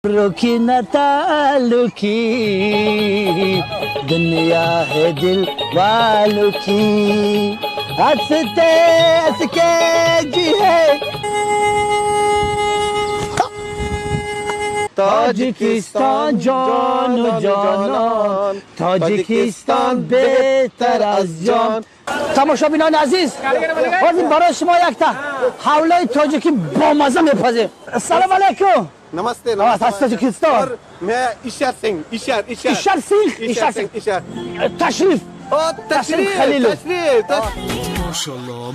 रुकी न ताल्लुकी दुनिया है दिल वालों की हंसते हंस के जी है ताजिकिस्तान जान جانان تاجیکستان بهتر از جان تماشابینان عزیز بازیم برای شما یک تا حوله تاجیکی با مزه میپذیم السلام علیکم नमस्ते नमस्ते ताजिकिस्तान मैं ईशर सिंह ईशर ईशर تشریف تشریف خلیل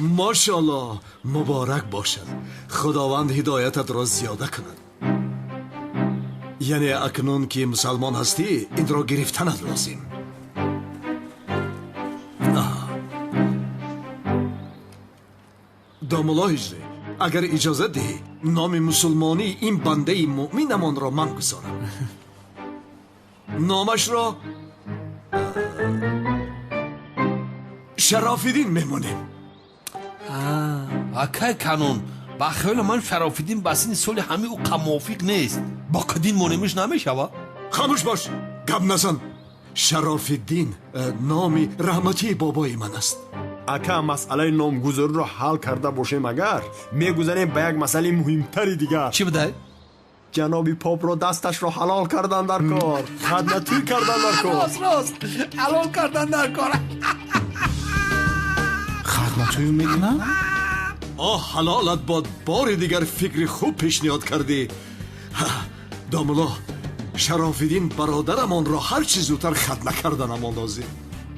ماشاءالله مبارک باشد خداوند هدایتت را زیاده کند یعنی اکنون که مسلمان هستی این را گرفتنت لازم داملا هجری اگر اجازه دهی نام مسلمانی این بنده مؤمنمان را من گذارم نامش را شرافیدین میمونیم اکای کانون با خیال من شرافیدین بسین سال همه او موافق نیست با کدین مونمش نمیشوه خاموش باش گپ نزن شرافیدین نامی رحمتی بابای من است اکا مسئله نامگذاری را حل کرده باشیم اگر میگذاریم به یک مسئله مهمتری دیگر چی بده؟ جنابی پاپ را دستش را حلال کردن در کار خدمتی کردن در کار راست حلال کردن در کار خدمتوی میکنم؟ حلالت باد بار دیگر فکر خوب پیشنهاد کردی داملا شرافیدین برادرمان را هر چیز زودتر ختنه کردنمان لازم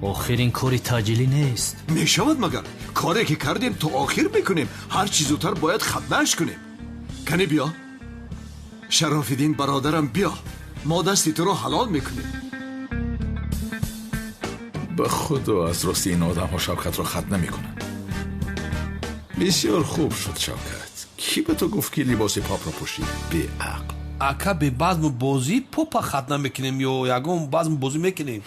آخر این کاری تاجیلی نیست میشود مگر کاری که کردیم تا آخر بکنیم هر چیز زودتر باید ختنهش کنیم کنی بیا شرافیدین برادرم بیا ما دستی تو را حلال میکنیم به خدا از راستی این آدم ها شوکت را ختنه میکنن بسیار خوب شد شوکت کی به تو گفت که لباس پاپ را پوشید بی عقل اکا به بازم بازی پوپا ختنه میکنیم یا یکم بازم بازی میکنیم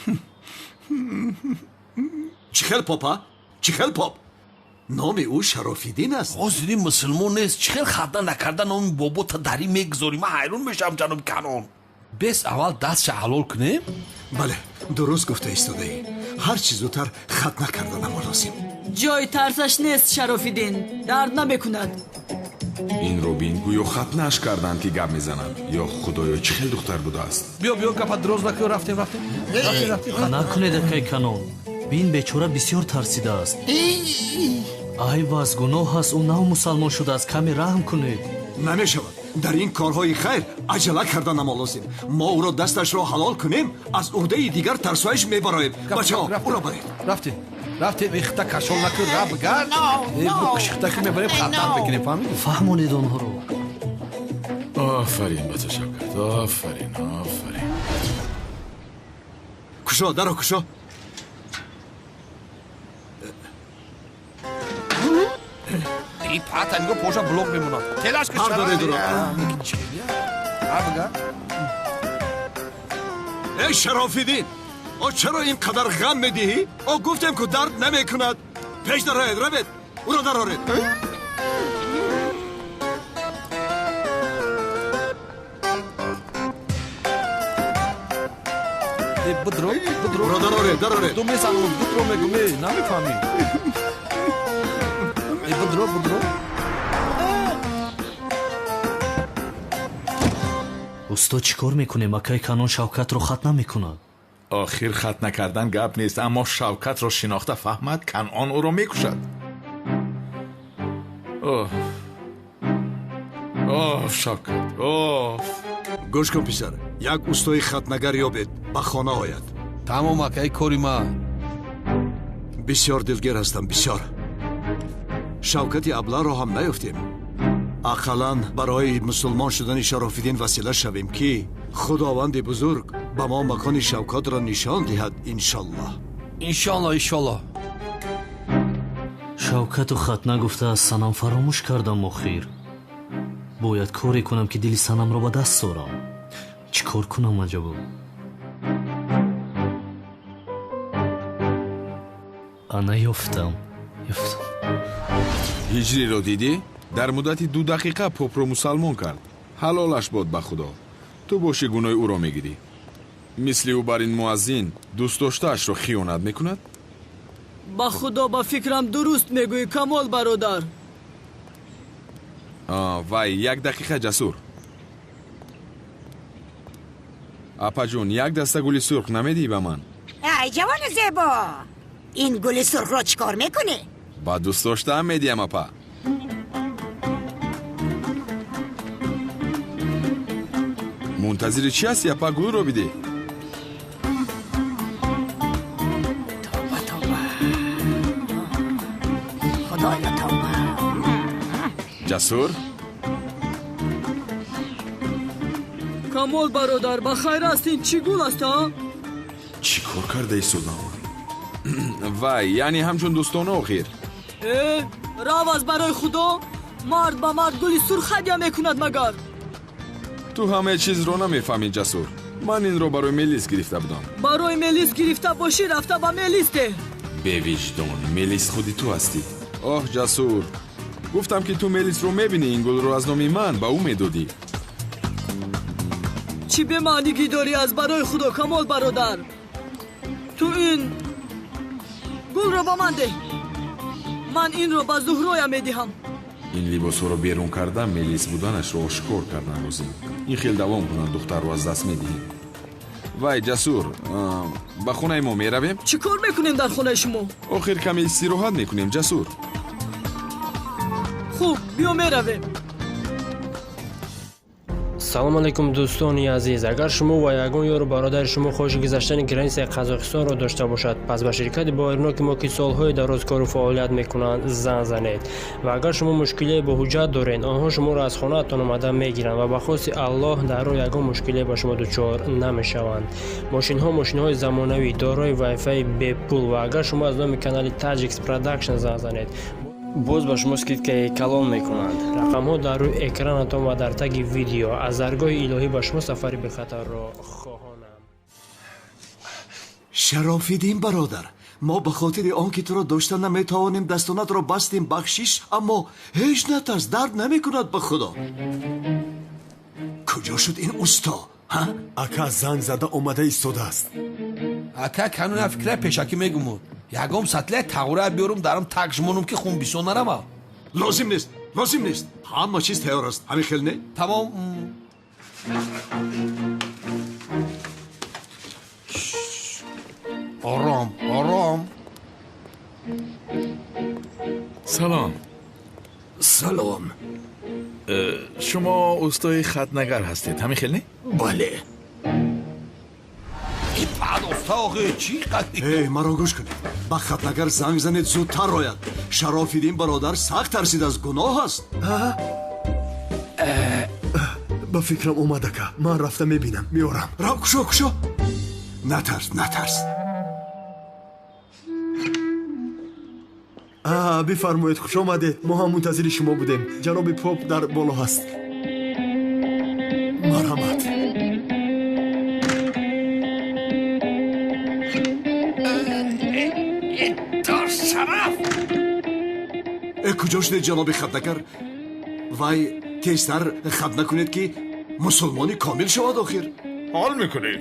چخل پاپا چخل پاپ نام او شرافیدین است آزیدی مسلمان نیست چخل ختنه نکرده نام بابا تا داری میگذاری من حیرون میشم جناب کنون بس اول دستش حلال کنیم بله درست گفته ایستاده ای هر چیز زودتر ختنه کردن ما لازم جای ترسش نیست شرافیدین درد نمیکند این رو بین گویا ختنهش کردن که گپ میزنن یا خدایا چه خیلی دختر بوده است بیا گپا دروز نکن رفتیم نکنید اکای کانون بین بیچاره بسیار ترسیده است ای واز گناه است او نو مسلمان شده است کمی رحم کنید نمیشود در این کارهای خیر عجله کردن ما لازم ما او را دستش را حلال کنیم از عهده دیگر ترسایش میبراییم بچه ها او را برید رفتیم اختا کشال نکن را بگرد اختا که میبریم ختم بکنیم فهمیدی؟ فهمونید آنها رو آفرین به تو شوکت آفرین کشا درو کشا این پاتا نگو پوشا بلوک میمونم تلاش کن بردارید او را ای شرافیدین چرا اینقدر غم میدهی؟ گفتم که درد نمیکند پیش درآید روید او را درآرید بدرو او را درآرید تو میزنم بدرو میگومی نمیفهمی بدرو استاد چیکار میکنه اکای کانون شوکت رو ختنه میکند آخر ختنه کردن گپ نیست اما شوکت را شناخته فهمد کنعان او را میکشد شوکت گوش کن پسر یک استای ختنگر یابید به خانه آید تمام اکای کوری من بسیار دلگیر هستم بسیار شوکت ابله را هم نیفتیم اقلاً برای مسلمان شدن شرافیدین وسیله شویم که خداوند بزرگ به ما مکان شوکت را نشان دهد انشالله شوکت و ختنه گفته از سنم فراموش کردم آخر باید کاری کنم که دل سنم را به دست آرم چی کار کنم عجبا انا یافتم هجری رو دیدی؟ در مدت 2 دقیقه پاپ رو مسلمان کرد حلالش باد به خدا تو باشی گناه او را میگیری. مثل او بر این مؤذن دوست داشتهاش را خیانت میکند؟ با خدا با فکرم درست میگوی کمال برادر. وای 1 دقیقه جسور. اپا جون 1 دسته گل سرخ نمیدی به من؟ ای جوان زیبا، این گل سرخ را چیکار میکنه؟ با دوست داشتم میدیم اپا. منتظر چی هستی اپا؟ گل رو بده. توبه توبه، خدایا توبه. جسور کمال برادر بخیر هستین؟ چی گل است ها؟ چی کار کرده ای سودان؟ وای یعنی همچون دوستانه آخیر. راو از برای خدا مرد با مرد گلی سرخ هدیه میکند مگر؟ تو همه چیز رو نمیفهمی جسور. من این رو برای ملیس گرفته بودم. برای ملیس گرفته باشی رفته با ملیسته. به وجدان ملیس خودی تو هستی. آه جسور، گفتم که تو ملیس رو میبینی این گل رو از نام من با او میدادی. چی به معنی داری از برای خدا کمال برادر؟ تو این گل رو با من ده، من این رو با زهرایم میدهم. این لباس رو بیرون کردم ملیس بودنش رو آشکار کردن لازم. این خیلی دوام کنن دختر رو از دست میدهیم. وای جسور، با خونه ما میرویم؟ چی کار میکنیم در خونه شما؟ آخر کمی استراحت میکنیم جسور. خوب بیا میرویم. سلام علیکم دوستانی عزیز. اگر شما و یگان یار برادر شما خواهش گذشتن گرنس قزاقستان را داشته باشد، پس به شرکت بایرناک ما که سالهای دراز کار و فعالیت میکنند زنگ زنید. و اگر شما مشکلی با حجت دارین، آنها شما را از خانه‌تان آمده میگیرند و به خواست الله در راه یگان مشکلی با شما دچار نمیشوند. ماشین‌های زمانوی دارای وای فای بی پول. و اگر شما از نام کانال تاجیکس پروداکشن زنگ زنید، باز با شما که کلام میکنند. رقم ها در روی اکرانتان و در تگ ویدیو. از درگاه الهی با شما سفری به خطر را خواهانم. شرافیدین برادر، ما به خاطر آنکه تو را داشتن نمیتوانیم دستانت را بستیم بخشش، اما هیچ نترس، درد نمیکند به خدا. کجا شد این اوستا؟ ها؟ اکا زنگ زده اومده ایستاده است. اکا кануна фикра пешакӣ мегумуд ягом сатлаи тағура биёрум дарам такжмонум ки хун бисёр нарама. لازم نیست. همه چیز تیار است. همین خیلی نه؟ тамом. ором. سلام. شما استای خطنگر هستید همین خیلی؟ بله. مرا گوش کنید. به خطنگر زنگ زنید زودتر راید. شرافیدین برادر سخت ترسید از گناه است. با فکرم اومده که من رفته میبینم میارم. رو کشو. نترس. بفرمایید خوش آمدید. ما هم منتظر شما بودیم. جناب پاپ در بالا هست. مرحمت. کجا شده جناب خطنگر؟ وای تیزتر خط نکنید که مسلمانی کامل شود آخر. حال میکنی؟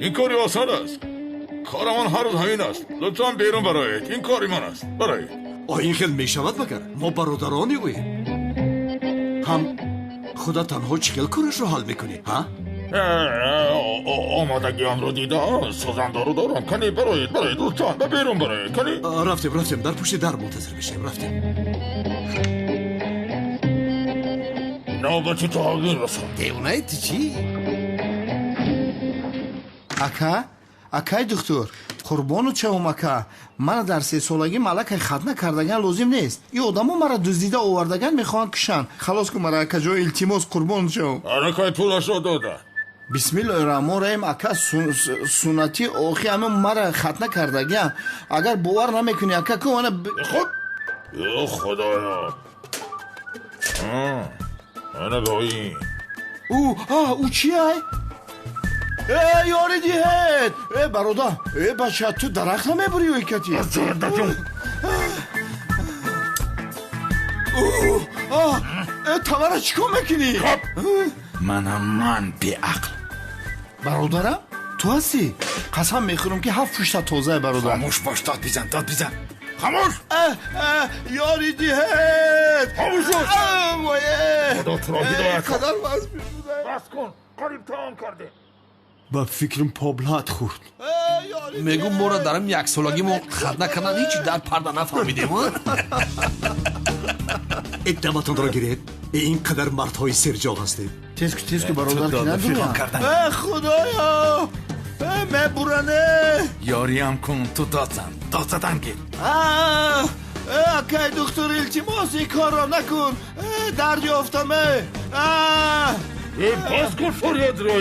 این کاری آسان است. کار من هر روز همین است. لطفا بیرون برایید. این کاری من است. برایید. این خیلی میشود مگر؟ ما برادرانی اوی. هم خدا تنها چگل کارش رو حل میکنی؟ ها؟ آمادگی هم رو دیده سوزندارو دارم. کنی برایید لطفا بیرون برایید. کنی رفتیم در پشت در منتظر بشیم. رفتیم. نوبتی تغییر رسان. دیونایی تی چی؟ акай духтур қурбону чавум ака, мана дар 3 солагӣ малакай хатна кардаган лозим нест. ин одамо мара дуздида овардаган мехоҳанд кушанд. халос кун мара ака, ҷои илтимос қурбону чавум. аракай пулашро дода. бисмиллаҳи раҳмони раҳим ака, суннати охи ҳамин мара хатна кардаган. агар бовар намекунӣ ака, ку мана خود خدایا. نگاهی او чия? ёри диҳед. бародар, бача ту дарахт намебурӣ ҳикати. тавара чӣ кор мекунӣ? منم من بیعقل برادرم تو هستی؟ قسم میخورم که 7 پشت تازه برادر. خاموش باش، داد بزن خاموش. یاری دیهت خاموش باش. خدا تو را هدایت کن. بس کن، قریب تمام کرده. ба фикрам поблат хурд. мегӯ моро дарам яксолагимо хат накардан ҳичи дар парда нафаҳмидем. ادامتون گرفت اینقدر مردهای سرجاغ هستید. تیز که برادر که ندونم. خدایا مبرانه یاری هم کن تو داد زدن گیر. اکای دکتر التماس این کار را نکن، درد یافتمه. باز کن فریاد رو.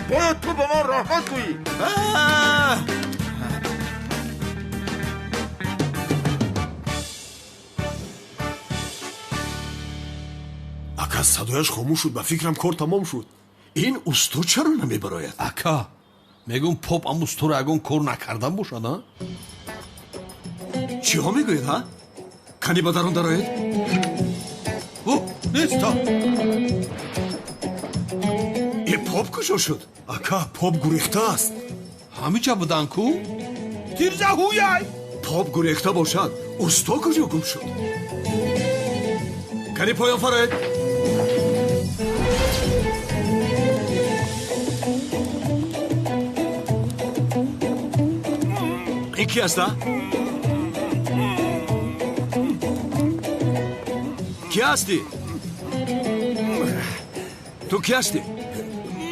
باید تو به من رحمت کنی. ака садояш хомӯш шуд ба фикрам кор тамом шуд. این усту چرا نمیبراید؟ ака мегӯм поп ам устуро ягон кор накардан бошад. چی ها میگوید ها؟ کنی با درون درآید؟ нест این پاپ کجا شد؟ ака поп гурехтааст. ҳамиҷа будан ку тирзаҳуяй. پاپ گریخته باشد استا کجا گم شد؟ کنی پایان فرد؟ این کی هسته؟ کی هستی؟ تو کی هستی؟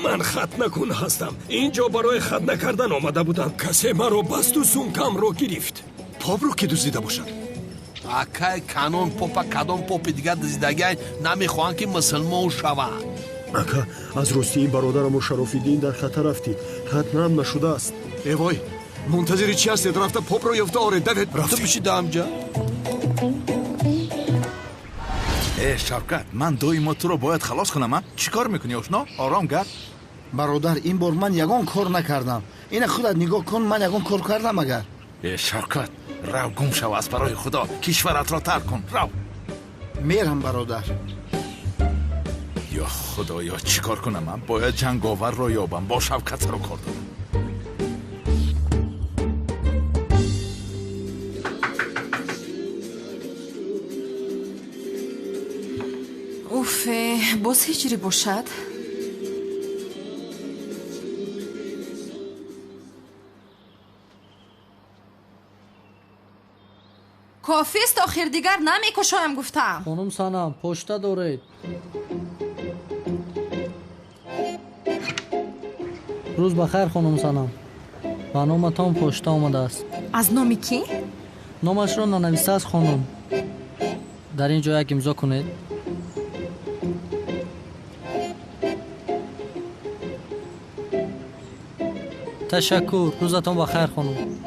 من خطنکون هستم. اینجا برای خط نکردن آمده بودم. کسی مرا بست و سومکم را گرفت. پاپ رو کی دزدیده باشد؟ акай канон попа кадом попи дигар дизидагай намехоҳанд ки мусулмон шаванд. ака аз рости ин бародарамо шарофиддин дар хатар рафтид. хатнам нашудааст. евой منتظری چی هستید؟ رفته پاپ رو یافته آره دوید تو بشید همجا. شوکت من دوی تو رو باید خلاص کنم. چی کار میکنی آشنا؟ آرام گرد. برادر این بار من یگان کار نکردم. این خودت نگاه کن، من یگان کار کردم. اگر شوکت رو گم شو از برای خدا، کشورت را ترک کن. رو میرم برادر. یا خدایا چی کار کنم؟ من باید جنگاور را یابم. با شوکت رو کار دارم. اوف باز هجری باشد. کافیست آخر دیگر نمیکشایم گفتم. خانم سنم پشته دارید. روز بخیر خانم سنم. به نامتان پشته آمده است. از نامی کی؟ نامش را ننویسته است خانم. در این جا یک امضا کنید. تشکر. روزتان بخیر خانم.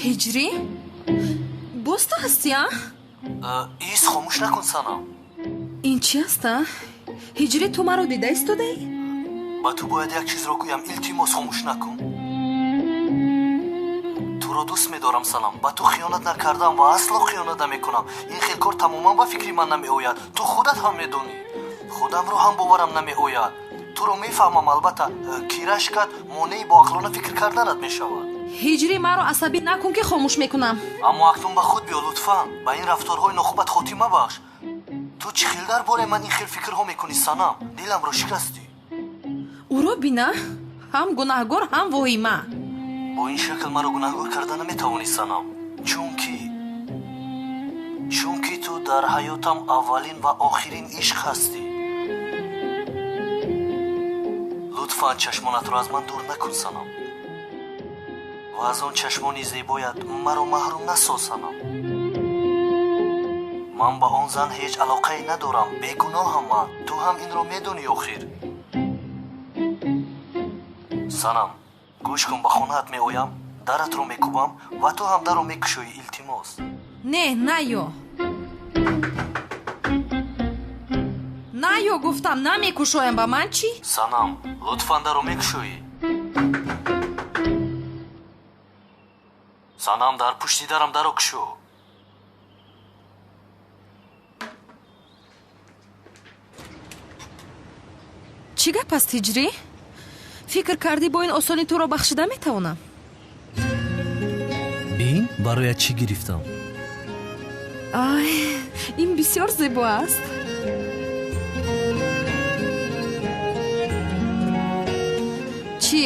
هجری؟ باز تو هستی ها؟ ایست خاموش نکن سنم. این چی هست ها؟ هجری تو مرا دیده ایستاده؟ با تو باید یک چیز را گویم. التماس خاموش نکن. تو را دوست می‌دارم سنم. با تو خیانت نکردم و اصلا خیانت نمی‌کنم. این خیلی کار تماما با فکری من نمی‌آید. تو خودت هم می‌دونی. خودم رو هم باورم نمی‌آید. تو رو می‌فهمم. البته کیرش کرد مانعی با عقلانه فکر کردنت می‌شود. هجری مرا عصبی نکن که خاموش میکنم. اما اکنون به خود بیا لطفاً. با این رفتارهای ناخوبت خاتمه بخش. تو چی خیلی در باره من این خیلی فکرها میکنی سنم؟ دلم رو شکستی. او را بینا هم گناهگار هم واهیمه. با این شکل مرا گناهگار کردن نمیتوانی سنم. چونکی تو در حیاتم اولین و آخرین عشق هستی. لطفاً چشمانت را از من دور نکن سنم. و از آن چشمانی زیبایت مرا محروم نساز سنم. من با آن زن هیچ علاقه ندارم. بیگناهم من. تو هم این را میدونی آخر. سنم گوش کن، به خونه‌ات میآیم. даратро мекубам ва ту ҳам даро мекушоӣ. илтимос. Не, наё. Наё гуфтам, намекушоям. Ба ман чӣ? Санам, лутфан даро мекушоӣ. санам, дар пушти дарам даро кушо. чӣ гап аст ҳиҷрӣ? фикр кардӣ бо ин осонӣ туро бахшида метавонам? бин барояд чӣ гирифтам? ай, ин бисёр зебо аст. чӣ,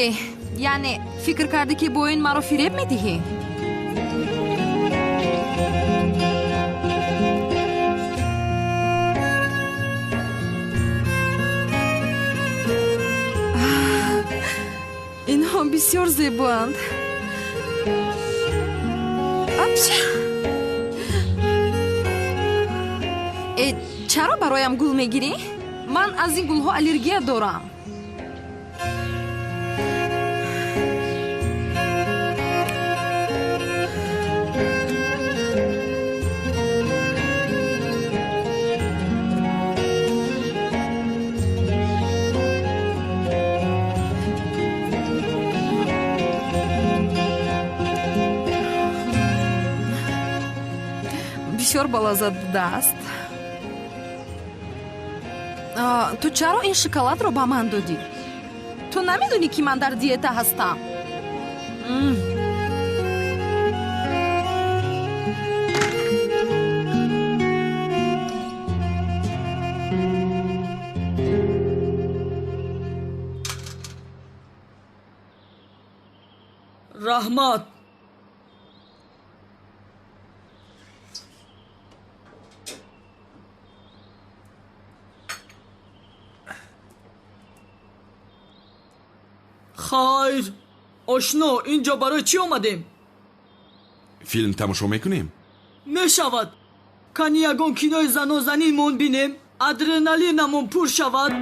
яъне фикр кардӣ ки бо ин маро фиреб медиҳӣ? инҳо бисёр зебоанд. чаро бароям гул мегирӣ? ман аз ин гулҳо аллергия дорам. бисёр балаззат будааст. ту чаро ин шоколадро ба ман додӣ? ту намедонӣ ки ман дар диета ҳастам? раҳмат. хайр, ошно, инҷо барои чӣ омадем? филм тамошо мекунем? мешавад. кани ягон кинои занозанинмон бинем, адреналинамон пур шавад.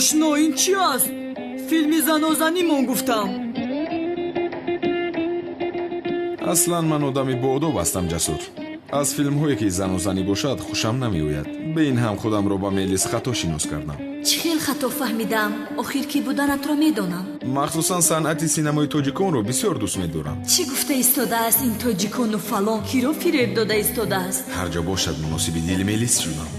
ошно, ин чӣ аст? филми занозанимон гуфтам. аслан ман одами боодоб ҳастам, Ҷасур. аз филмҳое ки занозанӣ бошад хушам намеояд. ба ин ҳам худамро ба мелис хато шинос кардам. чӣ хел хато фаҳмидам? охир ки буданатро медонам. махсусан санъати синамои тоҷиконро бисёр дӯст медорам. чӣ гуфта истодааст ин тоҷикону фалон? киро фиреб дода истодааст? ҳар ҷо бошад муносиби дили мелис шудам.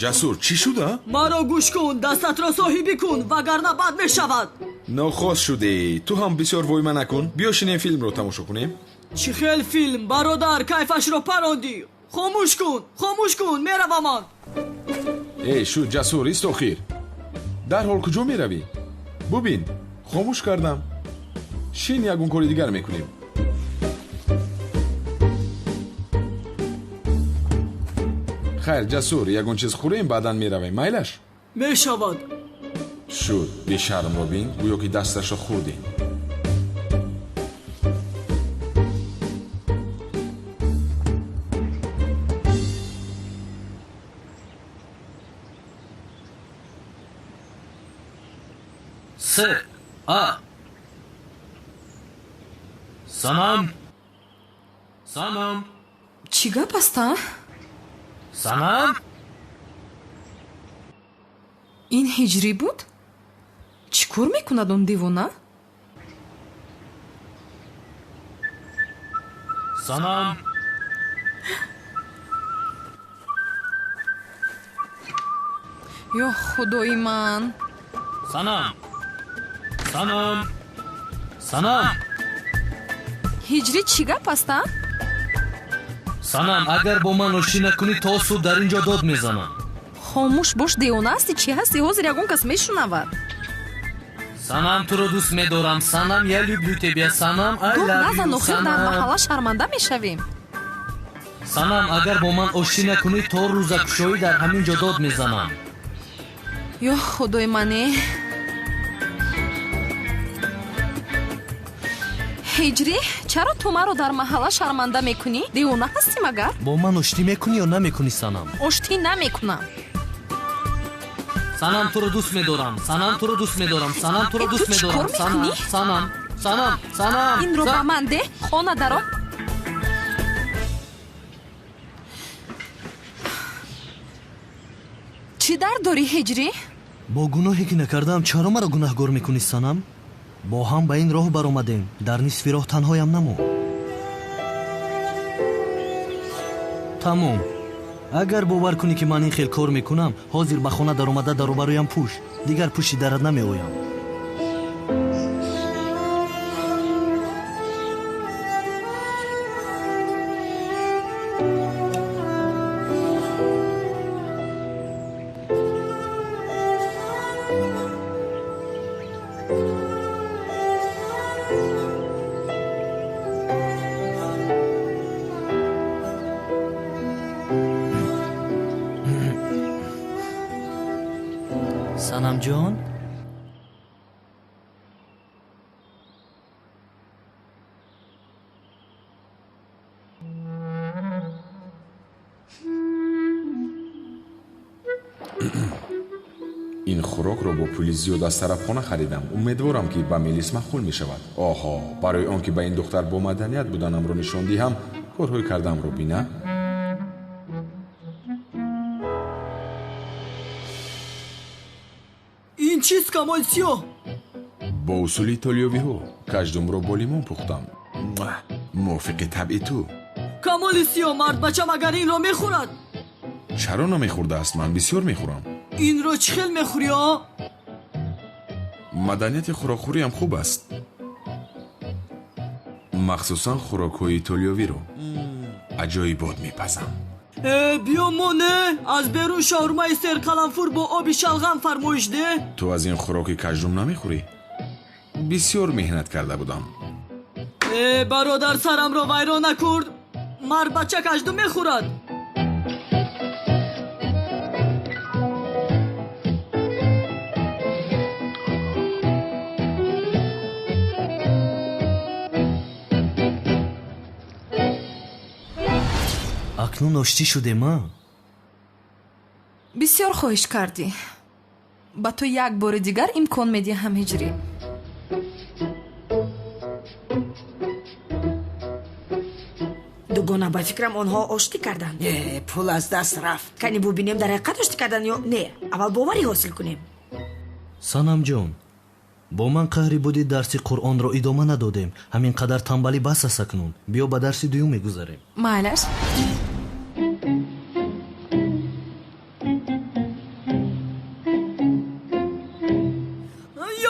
ҷасур, чӣ шуда? маро гӯш кун, дастатро соҳибӣ кун, вагарна бад мешавад. нохоз шудӣ. ту ҳам бисёр войма накун. биё шинем филмро тамошо кунем. чӣ хел филм, бародар, кайфашро парондӣ. хомӯш кун, мераваман. шуд, Ҷасур, ист охир. дарҳол куҷо меравӣ? бубин, хомӯш кардам. шин ягон кори дигар мекунем. хайр, Ҷасур, ягон чиз хӯрем, баъдан меравем, майлаш? мешавад. шуд, бешармро бин, гӯё ки дасташро хӯрдем. سه سانام سانام чӣ гап аста? سانام ин ҳиҷрӣ буд? чӣ кор мекунад он девона? سانام ё худои ман. سانام سانام سانام ҳиҷрӣ чӣ гап аста? سانام اگر با من ошӣ накунӣ то суд дар ин ҷо дод мезанам. хомӯш бош, девона ҳастӣ? чӣ ҳастӣ? ҳозир ягон кас мешунавад. санам туро дӯст медорам. санам я люблю тебя. санам I гӯҳ love назан, you. охир дар маҳалла шарманда мешавем. санам агар бо ман ошӣ накунӣ то рӯзакушоӣ дар ҳамин ҷо дод мезанам. ё худои мане. ҳиҷрӣ, чаро ту маро дар маҳалла шарманда мекунӣ? девона ҳастӣ магар? бо ман оштӣ мекунӣ ё намекунӣ санам? оштӣ намекунам. санам туро дӯст медорам. санам туро дӯст медорам. санам туро дӯст Ту чӣ кор медорам. мекунӣ? санам санам санам инро ба ман деҳ. хона даро. чӣ дард дорӣ ҳиҷрӣ? бо гуноҳе ки накардам чаро маро гунаҳгор мекунӣ санам? бо ҳам ба ин роҳ баромадем. дар нисфи роҳ танҳоям намо. тамом. агар бовар кунӣ ки ман ин хел кор мекунам, ҳозир ба хона даромада дар рӯбарӯям пӯш. дигар пӯши дарад намеоям. санам ҷон, ин хӯрокро бо пули зиёд аз сарафхона харидам. умедворам ки ба мелис махмул мешавад. оҳо, барои он ки ба ин духтар бо маданият буданамро нишон диҳам, корҳои кардамро бина. ин чист камоли сиёҳ? бо усули итолиёвиҳо каждумро бо лимон пухтам. мувофиқи табъи ту. камоли сиёҳ, мардбача магар инро мехӯрад? чаро намехӯрдааст? ман бисёр мехӯрам. инро чӣ хел мехӯрӣ? маданияти хӯрокхӯриам хуб аст, махсусан хӯрокҳои итолиёвиро аҷоибот мепазам. биё моне аз берун шаурмаи серқаланфур бо оби шалғам фармоиш деҳ. ту аз ин хӯроки каждум намехӯрӣ? бисёр меҳнат карда будам. бародар, сарамро вайрон накурд. мардбача каждум мехӯрад. акнун оштӣ шудем. бисёр хоҳиш кардӣ. ба ту як бори дигар имкон медиҳам ҳиҷрӣ. дугона ба фикрам онҳо оштӣ карданд. пул аз даст рафт. кани бубинем дар ҳақиқат оштӣ карданд ё не. аввал боварӣ ҳосил кунем. санам ҷон, бо ман қаҳри буди дарси қуръонро идома надодем. ҳамин қадар танбалӣ бас аст акнун. биё ба дарси дуюм мегузарем. майлаш.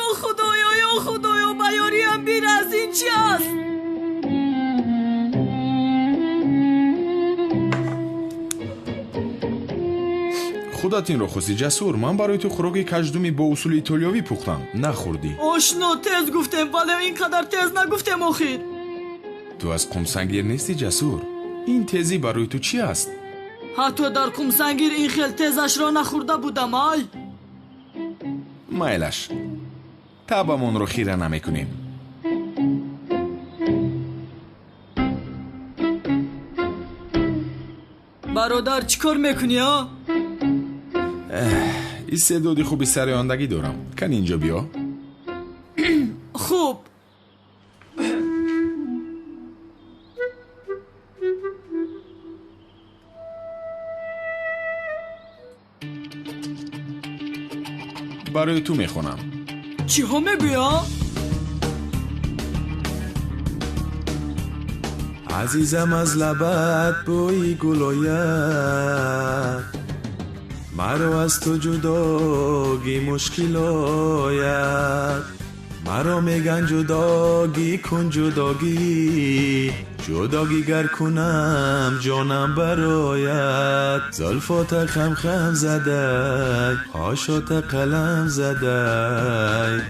ё худоё, ба ёриам бир. аз ин чӣ аст? худат инро хусти ҷасур. ман барои ту хӯроки каждуми бо усули итолиёвӣ пухтам. нахӯрдӣ. ошно, тез гуфтем, вале ин қадар тез нагуфтем охир. ту аз қумсангир нестӣ ҷасур? ин тезӣ барои ту чӣ аст? ҳатто дар қумсангир ин хел тезашро нахӯрда будам. ай майлаш, табамонро хира намекунем. бародар, чӣ кор мекунӣ? истеъдоди хуби сарояндагӣ дорам. кан инҷо биё. خوب. برای تو میخونم. چی ها میگویا؟ عزیزم از لبت بوی گل آید، مرا از تو جداگی مشکل آید. مرا میگن جداگی کن جداگی، جداگی گر کنم جانم برایت. زلفات خم خم زده، پاشات قلم زده،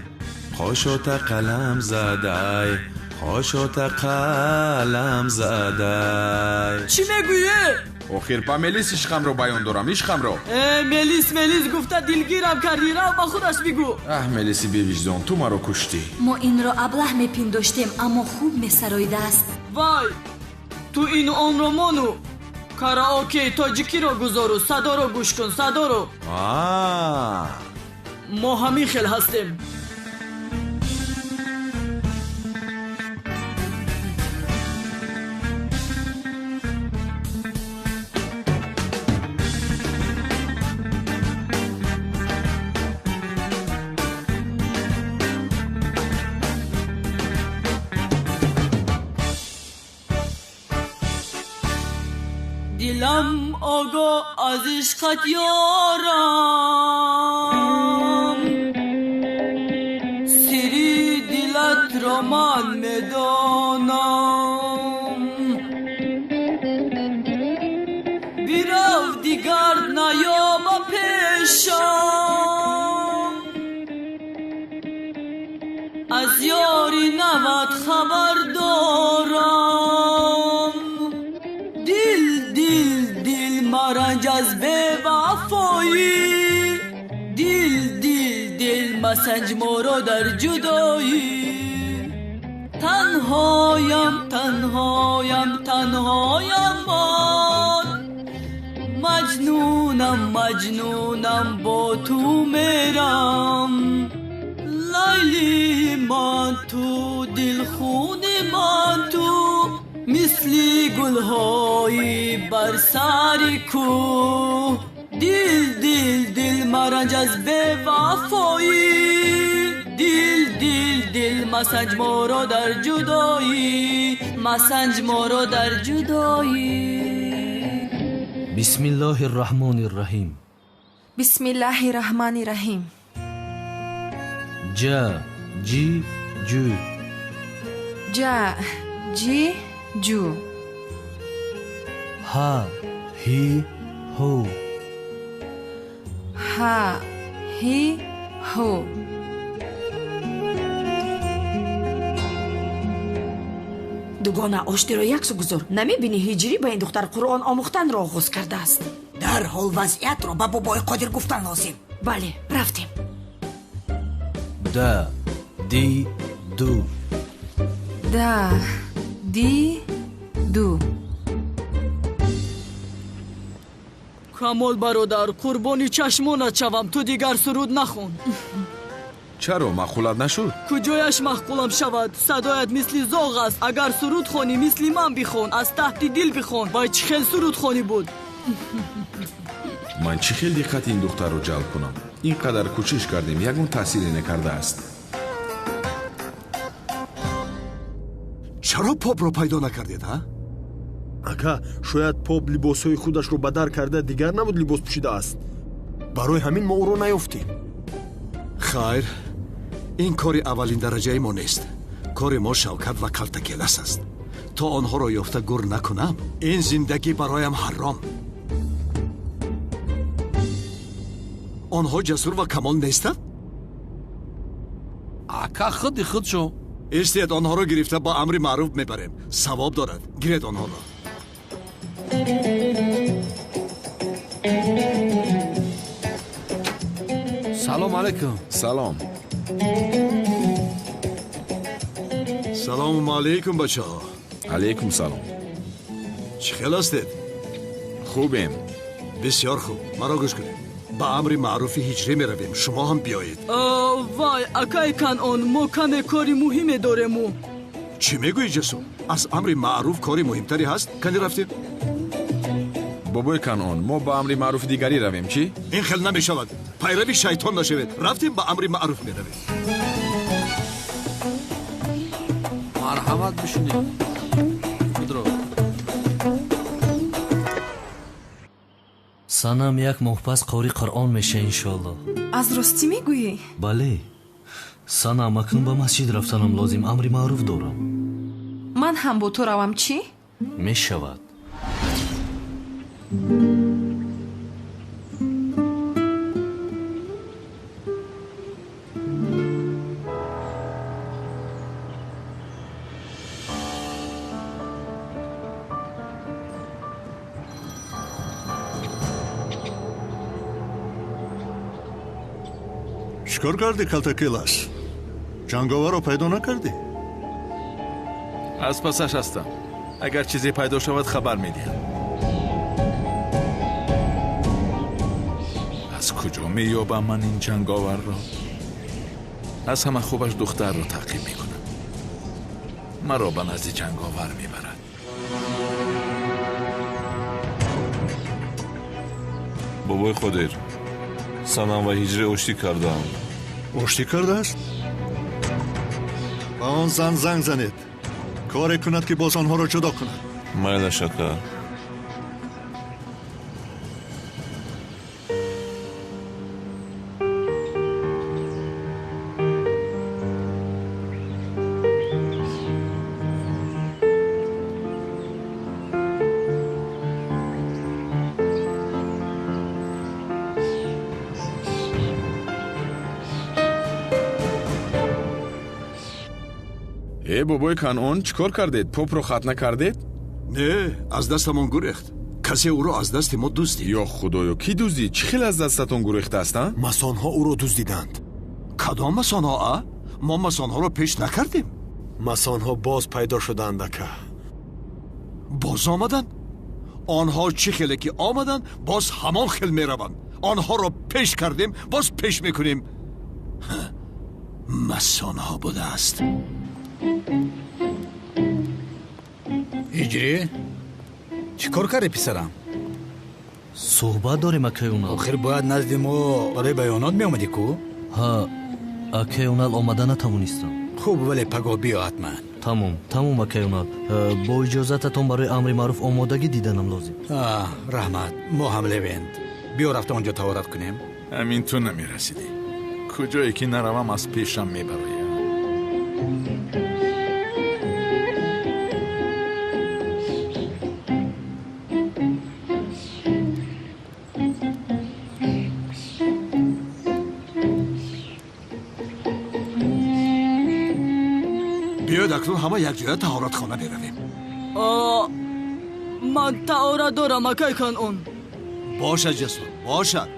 پاشات قلم زده، پاشات قلم زده. چی میگویه؟ آخر پا ملیس عشقم رو بیان دارم. عشقم رو ملیس گفته دلگیرم کردی، را با خودش بگو. ملیسی بی وجدان، تو مرا کشتی. ما این را ابله میپنداشتیم اما خوب میسرایده است. وای تو این اون رو مانو کاراوکه تاجیکی رو گذارو، صدا رو گوش کن، صدا رو. ما همین خیل هستیم. دلم آگاه از عشقت یارم، سری دلت را من میدانم. بیرو دیگر نیام پیشم، از یاری نوت خبر دارم. دل مرنج از به وفایی، دل مسنج مرا در جدایی. تنهایم من، مجنونم با تو میرم. لیلی من تو، دل خون من تو، مثلی گلهایی بر سر کوه. دل مرنج از به وفایی، دل مسنج مرا در جدایی، مسنج مرا در جدایی. بسم الله الرحمن الرحیم. بسم الله الرحمن الرحیم. جا جی جو، جا جی جو. ها هی هو، ها هی هو. дугона оштиро яксу гузор. намебини ҳиҷрӣ ба ин духтар қуръон омӯхтанро оғоз кардааст. дарҳол вазъиятро ба бобои қодир гуфтан лозим. бале, рафтем. да ди ду, да ди ду. камол бародар, қурбони чашмонат шавам, ту дигар суруд нахон. чаро махулат нашуд? куҷояш маҳқулам шавад? садоят мисли зоғ аст. агар суруд хони мисли ман бихон, аз таҳти дил бихон. вай чӣ хел суруд хони буд? ман чӣ хел диққати ин духтарро ҷалб кунам? ин қадар кӯшиш кардем, ягон таъсире накардааст. чаро попро пайдо накардед? ака шояд поп либосҳои худашро ба дар карда дигар намуд либос пӯшидааст. барои ҳамин мо ӯро наёфтем. хайр, ин кори аввалин дараҷаи мо нест. кори мо шавкат ва калтакелас аст. то онҳоро ёфта гур накунам, ин зиндагӣ бароям ҳаром. онҳо ҷасур ва камол нестанд? ака худи худ шо. истед, онҳоро гирифта ба амри маъруф мебарем. савоб дорад. гиред онҳоро. салом алайкум. салом. салому алайкум бачаҳо. алайкум салом. чӣ хел ҳастед? хубем. бисёр хуб. маро гӯш кунед. ба амри маъруфи ҳиҷрӣ меравем. шумо ҳам биёед. вай акай Канон, мо каме кори муҳиме дорему. чӣ мегӯӣ ҷасур? аз амри маъруф кори муҳимтаре ҳаст? кани рафтем? бобои канон, мо ба амри маъруфи дигарӣ равем чӣ? ин хел намешавад. пайрави шайтон нашавед. рафтем ба амри маъруф меравем. марҳамат бишунед. худро санам як моҳ пас қори қуръон меша иншоалло. аз ростӣ мегӯӣ? бале санам акнун ба масҷид рафтанам лозим амри маъруф дорам. ман ҳам бо ту равам чӣ? мешавад. чикор кардӣ калтакилаш? ҷанговарро пайдо накардӣ? аз пасаш ҳастам. агар чизе пайдо шавад хабар медиҳам. аз куҷо меёбам ман ин ҷанговарро? аз ҳама хубаш духтарро таъқиб мекунам. маро ба назди ҷанговар мебарад. бобои қодир, санам ва ҳиҷрӣ оштӣ кардаам. оштӣ кардааст? ба он зан занг занед. коре кунад ки боз онҳоро ҷудо кунад. майла шакар. бобои канон, чӣ кор кардед? попро хатна кардед? не, аз дастамон гурехт. касе ӯро аз дасти мо дуздид. ё худоё, ки дуздид? чӣ хел аз дастатон гурехтааст? масонҳо ӯро дуздиданд. кадом масонҳо? мо масонҳоро пеш накардем. масонҳо боз пайдо шуданд ака. боз омаданд? онҳо чӣ хеле ки омаданд, боз ҳамон хел мераванд. онҳоро пеш кардем, боз пеш мекунем. масонҳо будааст. ҳиҷрӣ, чӣ кор кардӣ писарам? суҳбат дорем акаи унал. охир бояд назди мо барои баёнот меомадӣ ку? ҳа, акаи унал омада натавонистам. хуб, вале пагоҳ биё ҳатман. тамом акаи унал. бо иҷозататон барои амри маъруф омодагӣ диданам лозим. раҳмат, мо ҳам левенд. биё рафта он ҷо таворат кунем. ҳамин ту намерасидӣ. куҷое ки наравам аз пешам мебароям. биёед акнун ҳама якҷоя таҳоратхона меравем. ман таҳорат дорам акай Канон. бошад ҷасур, бошад.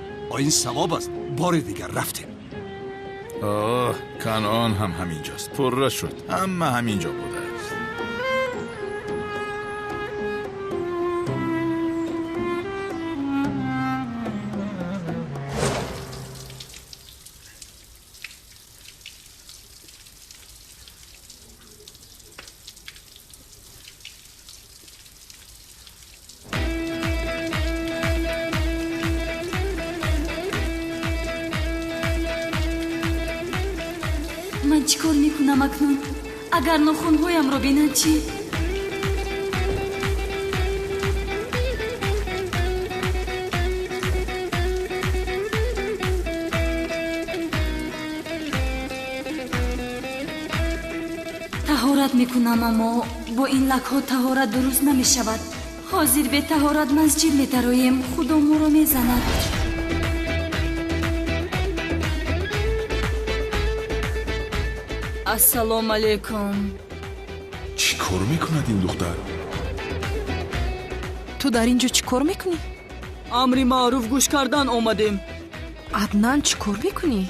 ин савоб аст. бори дигар рафтем. канон ҳам ҳаминҷост. пурра шуд. ҳама ҳаминҷо будааст. ман чӣ кор мекунам акнун? агар нохунҳоямро бинад чӣ? таҳорат мекунам, аммо бо ин лакҳо таҳорат дуруст намешавад. ҳозир бе таҳорат масҷид метароем, худо моро мезанад. ассалому алайкум. чӣ кор мекунад ин духтар? ту дар ин ҷо чӣ кор мекунӣ? амри маъруф гӯш кардан омадем. аднан чӣ кор мекунӣ?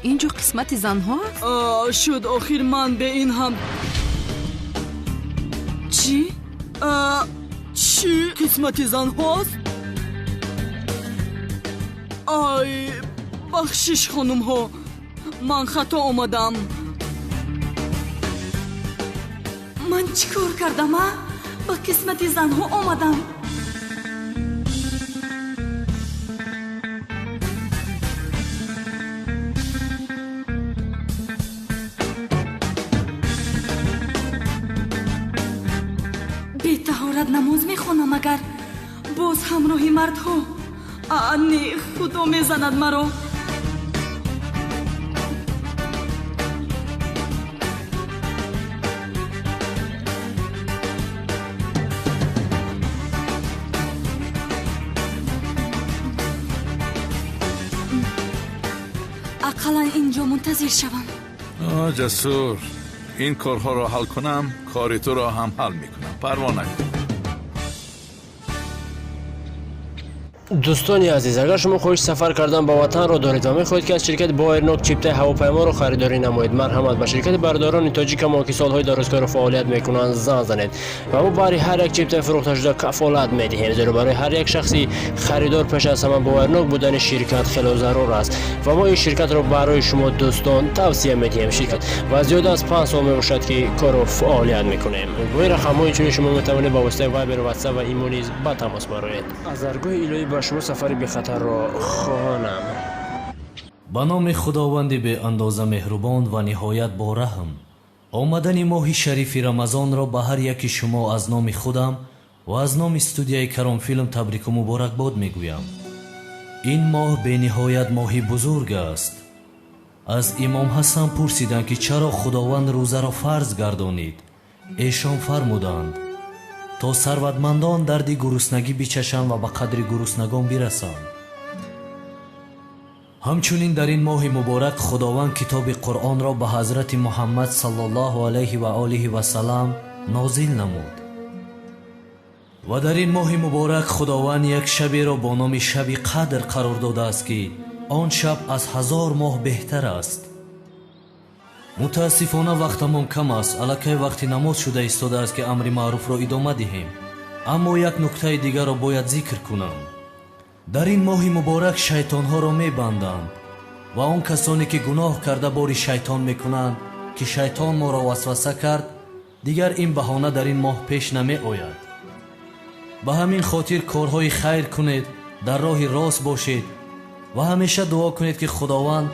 ин ҷо қисмати занҳо аст? шуд охир ман бе ин ҳам чӣ қисмати занҳост? ай бахшиш хонумҳо, ман хато омадам. ман чӣ кор кардам? ба қисмати занҳо омадам. бетаҳорат намоз мехонам, агар боз ҳамроҳи мардҳо. не, худо мезанад маро. ақаллан инҷо мунтазир шавам. ҷасур, ин корҳоро ҳал кунам, кори туро ҳам ҳал мекунам. парво накун. дӯстони азиз, агар шумо хоҳиш сафар кардан ба ватанро доред ва мехоҳед ки аз ширкати Боернок чиптаи ҳавопайморо харидорӣ намоед, марҳамат, ба ширкати бардорони тоҷикамо ки солҳои дарозкор фаъолият мекунанд зан занед ва мо баҳри ҳар як чиптаи фурӯхташуда кафолат медиҳем, зеро барои ҳар як шахси харидор пеш аз ҳама Боернок будани ширкат хело зарур аст ва мо ин ширкатро барои шумо дӯстон тавсия медиҳем. Ширкат ва зиёда аз 5 сол мебошад ки кору фаъолият мекунем. бо рақамҳои чунин шумо метавонед ба воситаи Viber, WhatsApp ва имо низ ба тамос бароед. аз даргоҳи илоҳӣ ба шумо сафари бехатарро хоҳонам. ба номи худованди беандоза меҳрубон ва ниҳоят бораҳм, омадани моҳи шарифи рамазонро ба ҳар яки шумо аз номи худам ва аз номи студияи Каромфилм табрику муборакбод мегӯям. ин моҳ бениҳоят моҳи бузург аст. аз имом Ҳасан пурсиданд ки чаро худованд рӯзаро фарз гардонид. эшон фармуданд: то сарватмандон дарди гуруснагӣ бичашанд ва ба қадри гуруснагон бирасанд. ҳамчунин дар ин моҳи муборак худованд китоби Қуръонро ба ҳазрати Муҳаммад саллаллоҳу алайҳи ва олиҳи васалам нозил намуд. ва дар ин моҳи муборак худованд як шаберо бо номи шаби қадр қарор додааст ки он шаб аз 1000 моҳ беҳтар аст. мутаассифона вақтамон кам аст, аллакай вақти намоз шуда истодааст ки амри маъруфро идома диҳем. аммо як нуктаи дигарро бояд зикр кунам. дар ин моҳи муборак шайтонҳоро мебанданд ва он касоне ки гуноҳ карда бори шайтон мекунанд ки шайтон моро васваса кард, дигар ин баҳона дар ин моҳ пеш намеояд. ба ҳамин хотир корҳои хайр кунед, дар роҳи рост бошед ва ҳамеша дуо кунед ки худованд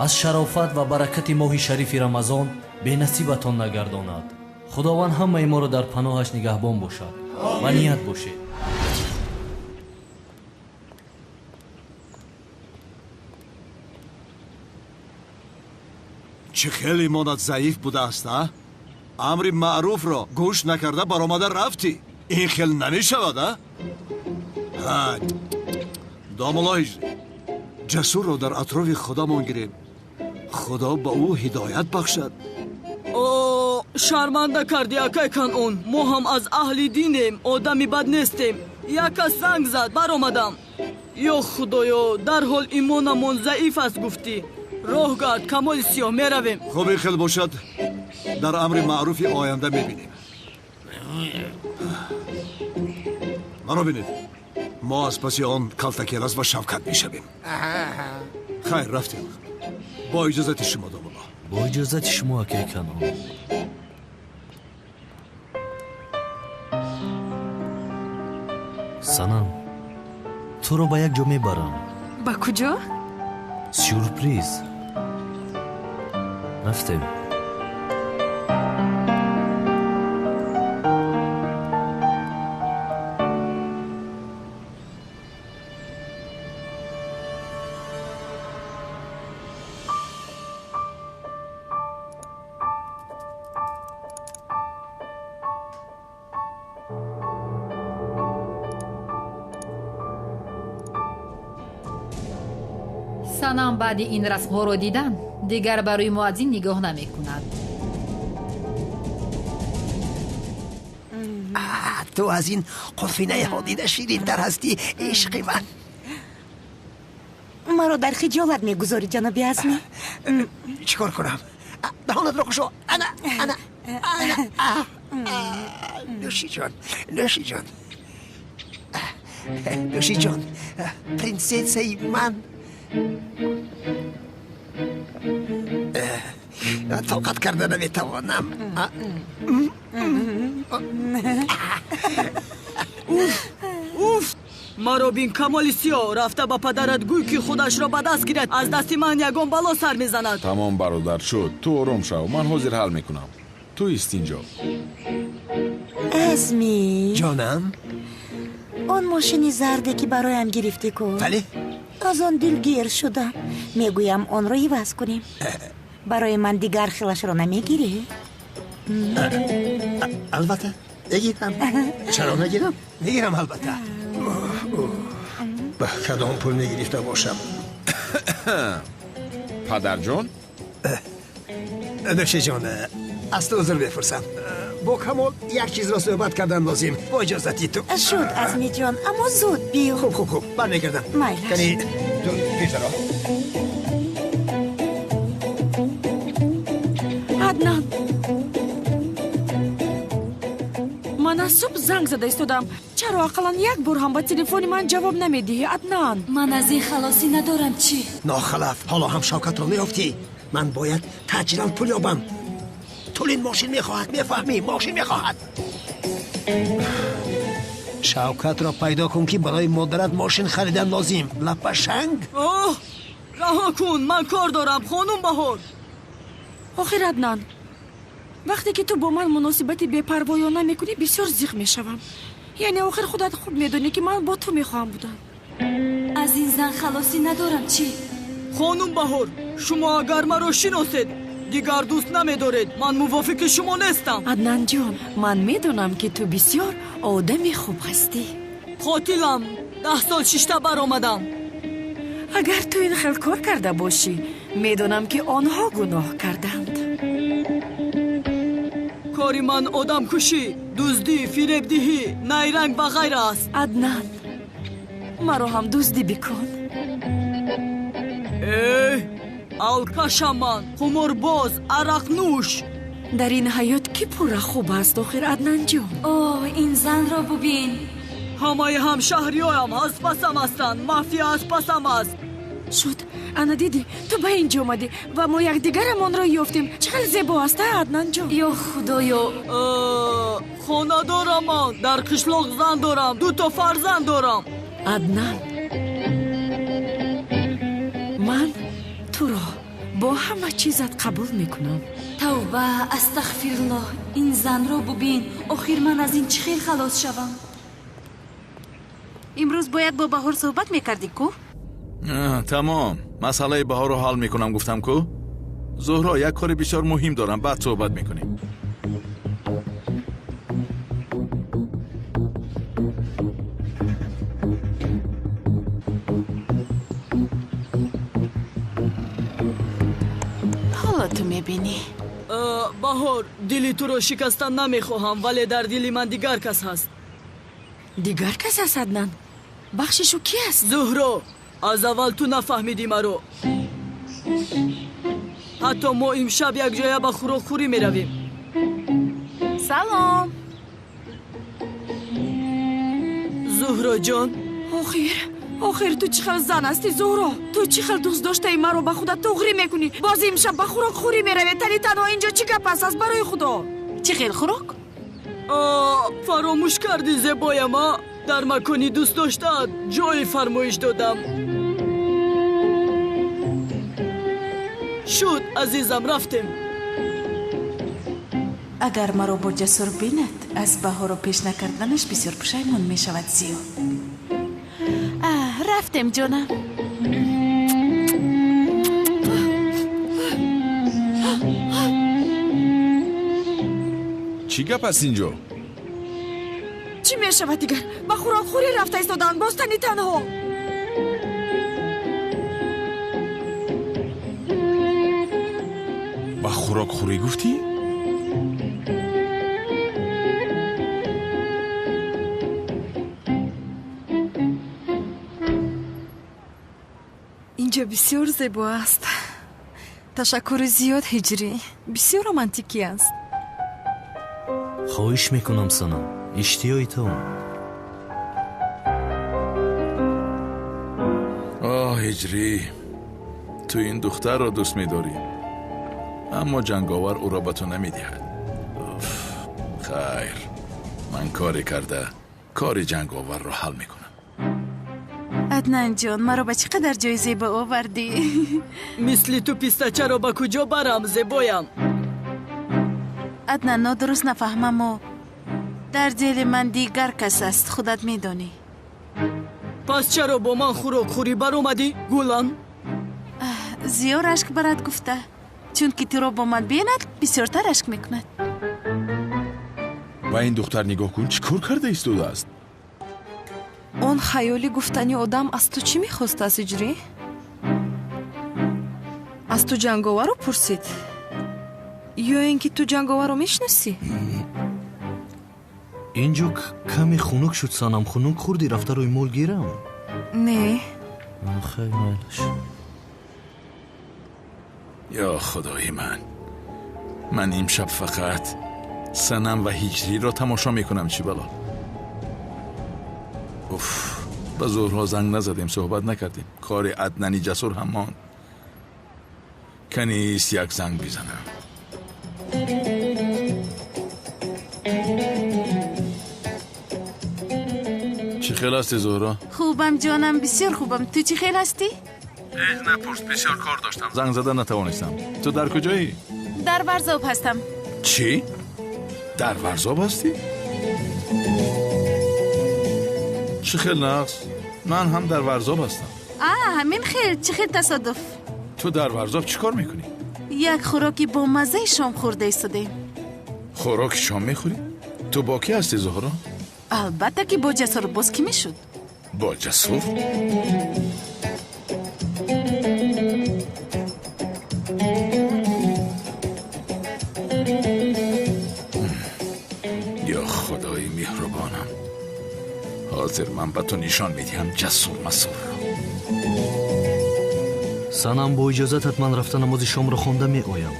аз шарофат ва баракати моҳи шарифи рамазон бенасибатон нагардонад. худованд ҳамаи моро дар паноҳаш нигаҳбон бошад ва ният бошед. чӣ хеле монат заиф будааст? амри маъруфро гӯш накарда баромада рафтӣ. ин хел намешавад? домуло ҳиҷрӣ, ҷасурро дар атрофи худамон гирем. худо ба ӯ ҳидоят бахшад. шарманда кардӣ акай Канъон. мо ҳам аз аҳли динем, одами бад нестем. як кас занг зад, баромадам. ё худоё, дарҳол имонамон заиф аст гуфтӣ. роҳ гард, камоли сиёҳ, меравем. хуб, ин хел бошад, дар амри маъруфи оянда мебинем. маро бинед, мо аз паси он калтакелас ва шавкат мешавем. хайр, рафтем. бо иҷозати шумо домуло. бо иҷозати шумо акай Канъон. санам, туро ба як ҷо мебарам. ба куҷо? сюрприз. рафтем. санам баъди ин расмҳоро дидан дигар барои муаззин нигоҳ намекунад. ту аз ин қофинаи ҳодида ширинтар ҳастӣ, ишқи ман. маро дар хиҷолат мегузорӣ, ҷаноби Азмӣ. чӣ кор кунам? даҳонатро кушо. ана нӯшиҷон, нӯшиҷон, нӯшиҷон, принсесаи ман. طاقت کرده نمیتوانم. اوف مرا بین کمالی سیاه رفته با پدرت گوی که خودش را به دست گیرد از دست من یگان بلا سر میزند. تمام برادر شد. تو آرام شو. من حاضر حل میکنم. تو ایست اینجا. ازمی جانم. آن ماشین زرده که برایم گرفتی کن. بله. از آن دلگیر شدم. میگویم آن را عوض کنیم. برای من دیگر خیلش را نمیگیری؟ البته بگیرم. چرا نگیرم؟ میگیرم البته. به کدام پول میگرفته باشم؟ پدر جان؟ نوشه جان از تو عذر بپرسم. با کمال یک چیز را صحبت کردن لازم. با اجازتی تو. شد ازمی جان اما زود بیا. خوب برمیگردم. میلش. یعنی تو پیش را. عدنان من از صبح زنگ زده ایستادم. چرا اقلا یک بار هم با تلفن من جواب نمیدی عدنان؟ من از این خلاصی ندارم چی؟ ناخلف حالا هم شوکت را میافتی. من باید تجربه پول یابم. طول ماشین میخواهد. میفهمی ماشین میخواهد. شوکت را پیدا کن که برای مادرت ماشین خریدن لازم. لپشنگ. اوه رها کن من کار دارم خانم بهار. آخر عدنان وقتی که تو با من مناسبتی بی‌پروایانه میکنی بسیار زیغ میشوم. یعنی آخر خودت خوب میدونی که من با تو میخواهم بودم. از این زن خلاصی ندارم چی؟ خانم بهار شما اگر مرا شناسید دیگر دوست نمیدارید. من موافق شما نیستم. عدنان جان من میدونم که تو بسیار آدم خوب هستی. قاتلم 10 سال ششته برآمدم. اگر تو این خیل کار کرده باشی میدونم که آنها گناه کردند. کاری من آدم کشی، دزدی، فریب دهی، نیرنگ و غیره است. عدنان مرا هم دزدی بکن. الکشم من، قمارباز، عرق نوش. در این حیات کی پورا خوب است آخر عدنان جان؟ اوه این زن را ببین. همه همشهریایم از پسم هستند. مافیا از پسم است. شد انا دیدی تو به اینجا اومدی و ما یک دیگرمان را یافتیم. چقدر زیبا است عدنان جان. یا خدایا خانه دارم من. در قشلاق زن دارم. 2 تا فرزند دارم. عدنان من تو را با همه چیزت قبول میکنم. توبه استغفرالله. این زن را ببین. آخر من از این چه خیل خلاص شوم. امروز باید با بهار صحبت میکردی کو؟ تمام مسئله بهار رو حل میکنم گفتم کو. زهرا یک کار بسیار مهم دارم بعد صحبت میکنیم. حالا تو میبینی بهار دلی تو رو شکستن نمیخواهم ولی در دلی من دیگر کس هست. دیگر کس هست عدنان؟ بخششو کی است؟ زهرا از اول تو نفهمیدی مرا. حتی ما امشب یک جای به خوراک خوری میرویم. سلام زهرا جان. آخر تو چقدر زن هستی زهرا. تو چقدر دوست داشته ای مرا به خودت تغری میکنی. باز امشب به خوراک خوری میروی. تنها اینجا چی گپ است برای خدا؟ چی خیل خوراک؟ فراموش کردی زیبایم. در مکانی دوست داشتد جای فرمایش دادم. شد عزیزم رفتیم. اگر مرا با جسور بیند از بهار پیش نکردنش بسیار پشیمان می شود زیاد. رفتیم جانم. چی گپ است اینجا؟ چی می شود دیگر؟ با خوراک خوری رفته ایستادن باز تنها. با خوراک خوری گفتی؟ اینجا بسیار زیبا است. تشکر زیاد هجری. بسیار رومانتیکی است. خواهش میکنم سنم اشتیای تو. هجری تو این دختر را دوست می‌داری، اما جنگاور او را به تو نمی‌دهد. خیر، من کاری کرده کاری جنگاور را حل میکنم. عدنان جان، مرا به چقدر جای زیبا آوردی. مثل تو پیستچه رو به کجا برم زیبایم؟ عدنان، نادرست نفهمم و در دل من دیگر کس است، خودت میدانی. پس چرا با من خوراک خوری بر اومدی گولان؟ زیار اشک برات گفته، چون که تو را با من بیند بسیارتر اشک میکند. و این دختر نگاه کن چی کار کرده ایستاده است. اون خیالی گفتنی آدم از تو چی میخواست از اجری؟ از تو جنگاور رو پرسید یا اینکه تو جنگاور رو میشناسی؟ اینجا کمی خنک شد سانم. خنک خوردی رفته روی مول گیرم؟ نه. خیلی مالش. یا خدای من امشب فقط سنم و هیجری را تماشا میکنم. چی بلا؟ به ظهرها زنگ نزدیم، صحبت نکردیم. کار عدنانی جسور هم ماند. کنیست یک زنگ بزنم. چی خیل هستی زهرا؟ خوبم جانم، بسیار خوبم. تو چی خیل هستی؟ هیچ نپرس، بسیار کار داشتم، زنگ زدن نتوانستم. تو در کجایی؟ در ورزاب هستم. چی؟ در ورزاب هستی؟ چه خیل نقص؟ من هم در ورزاب هستم. همین خیل، چه خیل تصادف. تو در ورزاب چی کار میکنی؟ یک خوراکی با مزه شام خورده ایستادیم. خوراک شام میخوری؟ تو با کی هستی زهرا؟ البته که با جسور. باز کی میشد؟ با جسور؟ یا خدای مهربانم، حاضر من به تو نشان میدیم جسور مسور. سنم با اجازتت من رفته نماز شام را خونده می آیم.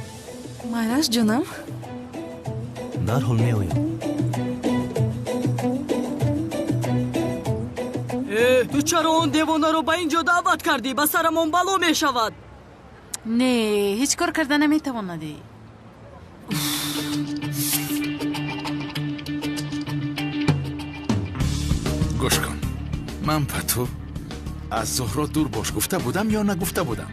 مایرش جانم؟ در حال می آیم. تو چرا اون دیوانه رو به اینجا دعوت کردی؟ به سرمون بلا می شود. نه، هیچ کار کرده نمیتواندی. گوش کن، من به تو از زهرا دور باش گفته بودم یا نگفته بودم؟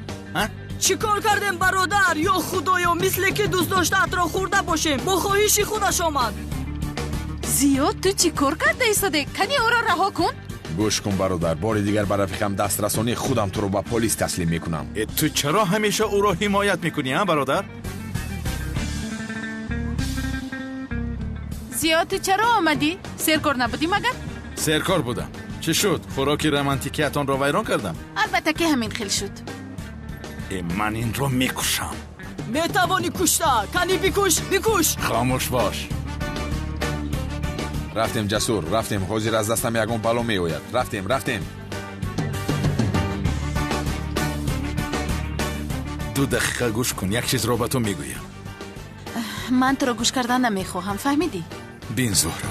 چی کار کردیم برادر؟ یا خدایا مثل که دوست داشتت را خورده باشیم. با خواهشی خودش آمد. زیاد تو چی کار کرده ایستاده؟ کنی او را رها کن. گوش کن برادر، بار دیگر بر رفیقم دسترسانی خودم تو رو به پلیس تسلیم میکنم. تو چرا همیشه او را حمایت میکنی برادر؟ زیاد تو چرا آمدی؟ سرکار نبودی مگر؟ سرکار بودم. چه شد؟ خوراکی رمانتیکیتان را ویران کردم؟ البته که همین خیل شد. من این را میکشم. میتوانی کشته، کنی بکش. خاموش باش. رفتیم جسور، رفتیم. حاضر از دستم یکون بلا می آید. رفتیم. 2 دقیقه گوش کن، یک چیز را به تو میگویم. من تو را گوش کردن نمیخواهم، فهمیدی؟ بین زهرا،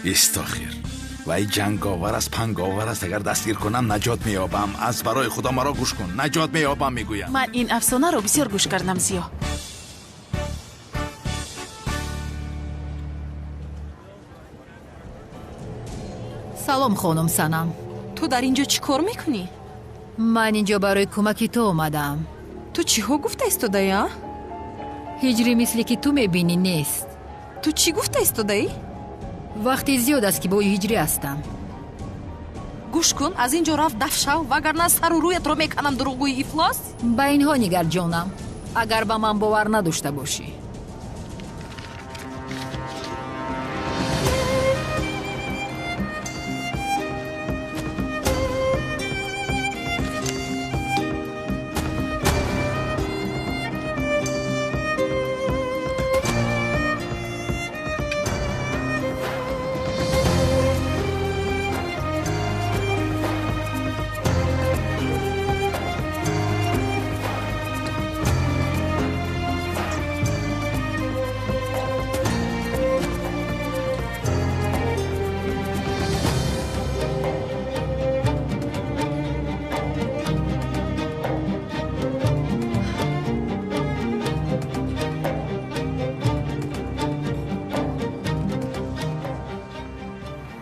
استاخیر و ای جنگاور است، پنگاور است. اگر دستگیر کنم نجات میابم. از برای خدا مرا گوش کن، نجات میابم میگویم. من این افسانه رو بسیار گوش کردم زیا. салом хонум санам. تو در اینجا چی کار میکنی؟ ман инҷо барои кӯмаки ту омадам. تو چیها گفته ایستاده‌ای؟ ҳиҷрӣ мисли ки ту мебинӣ нест. تو چی گفته ایستاده‌ای؟ вақти зиёд аст ки бои ҳиҷрӣ ҳастам. گوش کن، از اینجا رفت دفع شو وگرنه سر و رویت رو میکنم دروغگوی افلاس. ба инҳо нигар ҷонам, агар ба ман бовар надошта бошӣ.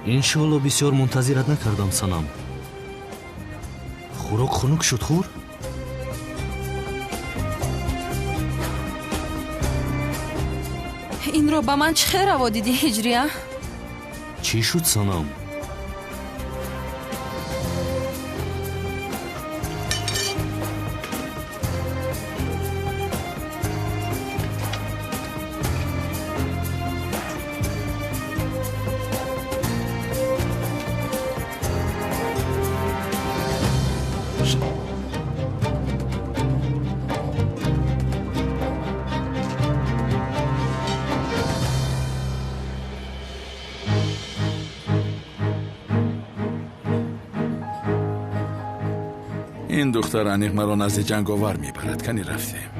иншоалло бисёр мунтазират накардам санам. хӯрок хунук шуд хур? инро ба ман чӣ хер раво диди ҳиҷрия? чӣ шуд санам? این دختر انیق مرا نزد جنگاور میبرد. کنی رفتیم.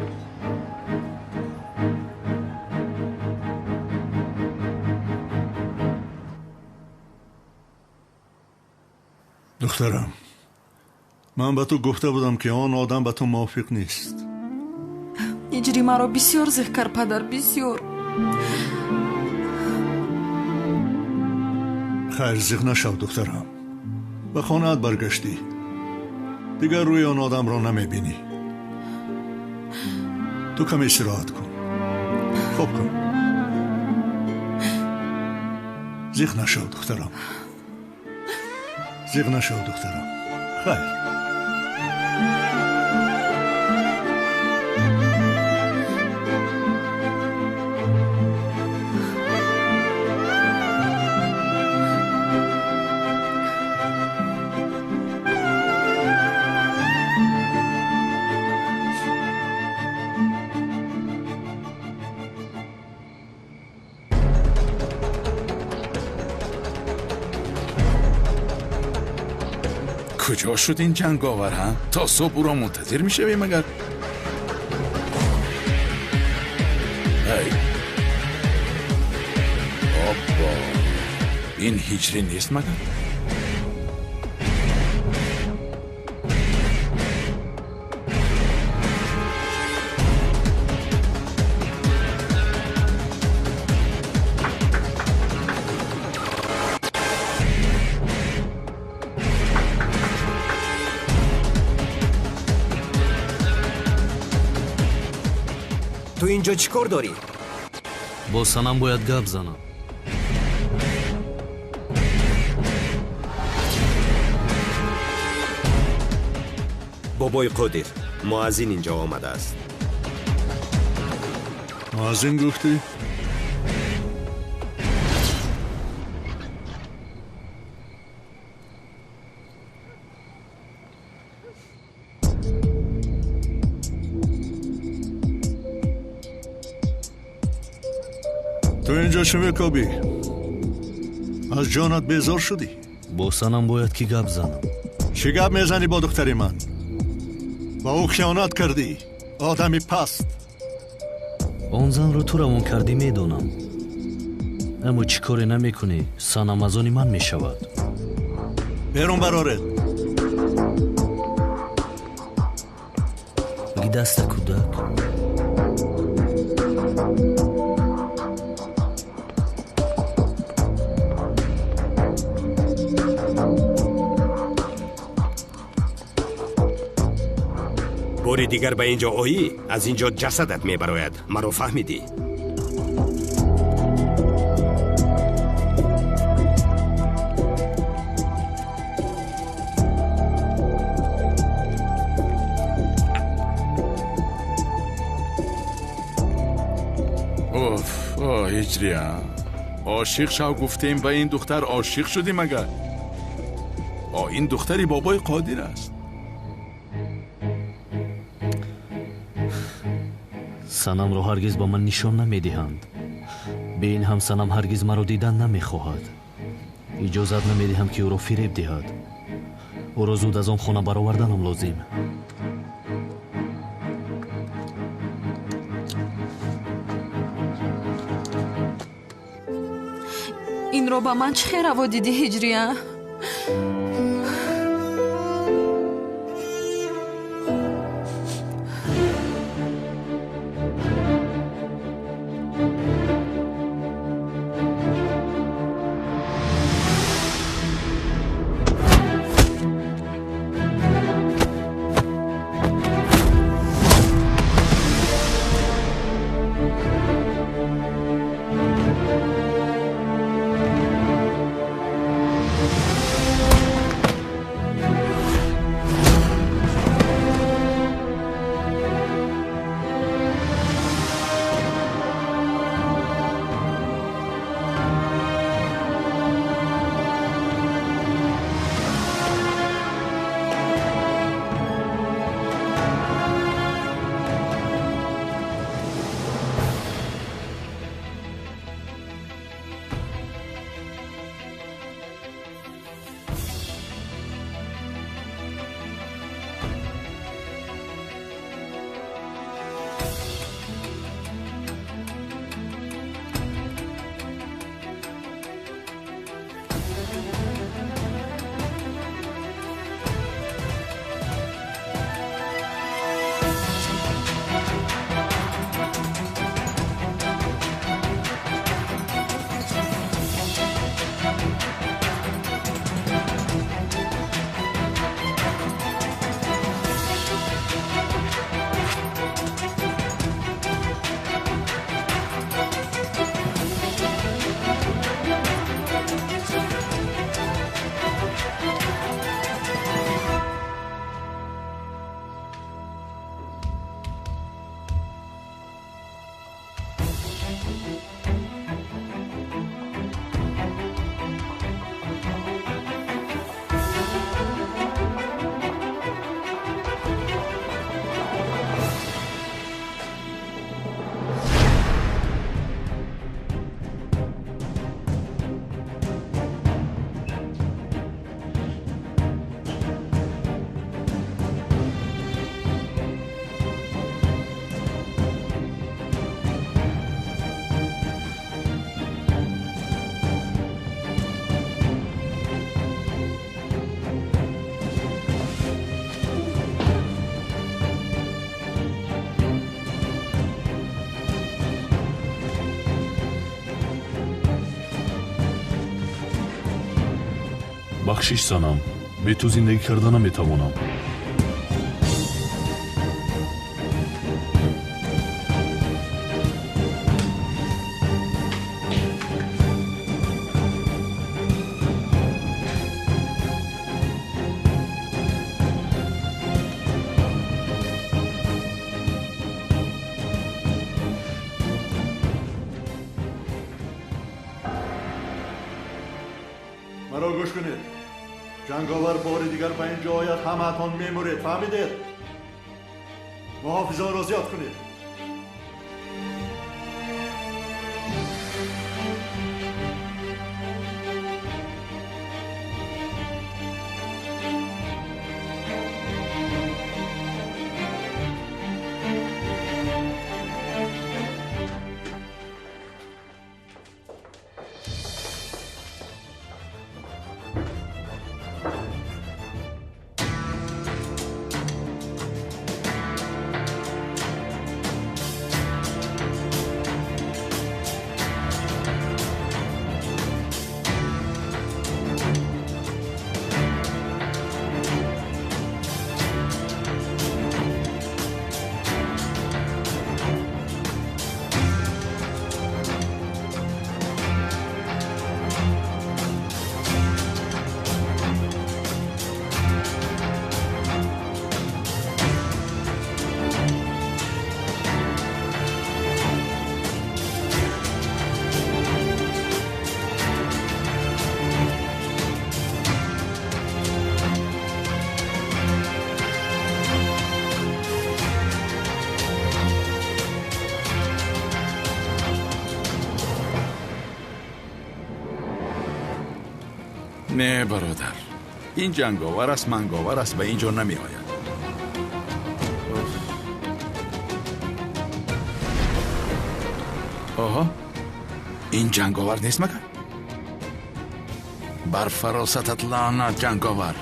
دخترم، من به تو گفته بودم که آن آدم به تو موافق نیست. ҳиҷри маро бисёр зиқ кард падар, бисёр. خیر زیغ نشو دخترم. به خانه‌ات برگشتی. دیگر روی آن آدم را نمیبینی. تو کمی استراحت کن. خوب کن. زیغ نشو دخترم. زیغ نشو دخترم. خیر. کجا شد این جنگاور ها؟ تا صبح او را منتظر می شویم مگر؟ هی بابا، این هیجری نیست مگر؟ تو اینجا چی کار داری؟ با سنم باید گپ زنم. بابای قادر، مؤذن اینجا آمده است. مؤذن گفتی؟ تو اینجا چه میکابی؟ از جانت بیزار شدی؟ با سنم باید که گپ زنم. چی گپ میزنی با دختری من؟ با او خیانت کردی. آدمی پست. آن زن رو تو روان کردی میدونم، اما چی کاری نمیکنی سنم از آن من میشود. بیرون برارد. بگی دست کودک. باری دیگر به اینجا آیی، از اینجا جسدت میبراید. مرا فهمیدی؟ اوف، هیجریا عاشق شو گفتیم به این دختر عاشق شدی مگر؟ این دختری بابای قادر است. سنم رو هرگز با من نشان نمیدهند. به این هم سنم هرگز مرا دیدن نمیخواهد. اجازت نمیدهم که او را فریب دهد. او را زود از آن خانه برآوردنم لازم. این رو با من چه خیر رو دیدی هیجریا؟ бахшиш санам. Бе ту зиндагӣ карда наметавонам. مرا گوش کنید. جنگاور بار دیگر به اینجا آید همه‌تان می‌مرید. فهمیدید؟ محافظان را زیاد کنید. نه برادر، این جنگاور است، منگاور است، به اینجا نمی آید. آها، این جنگاور نیست مگر؟ بر فراستت لعنت جنگاور.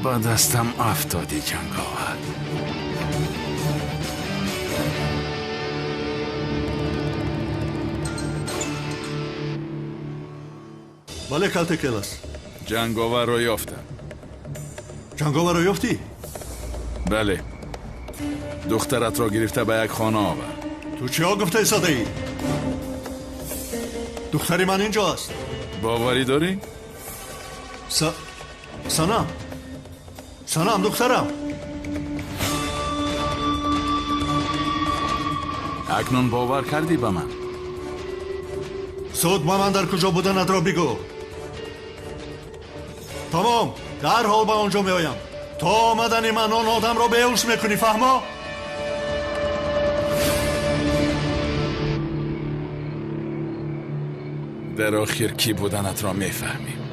با دستم افتادی جنگاور. بله کلت کلاس. جنگاور را یافتم. جنگاور را یافتی؟ بله. دخترت را گرفته به یک خانه آورد. تو چی ها گفته ایستاده ای؟ دختری من اینجا است. باوری داری؟ санам духтарам اکنون باور کردی به من؟ суд ба ман дар куҷо буданатро бигӯ тамом дарҳол ба он ҷо меоям то омадани ман он одамро беҳуш мекунӣ фаҳмо در آخر کی بودنت را میفهمیم.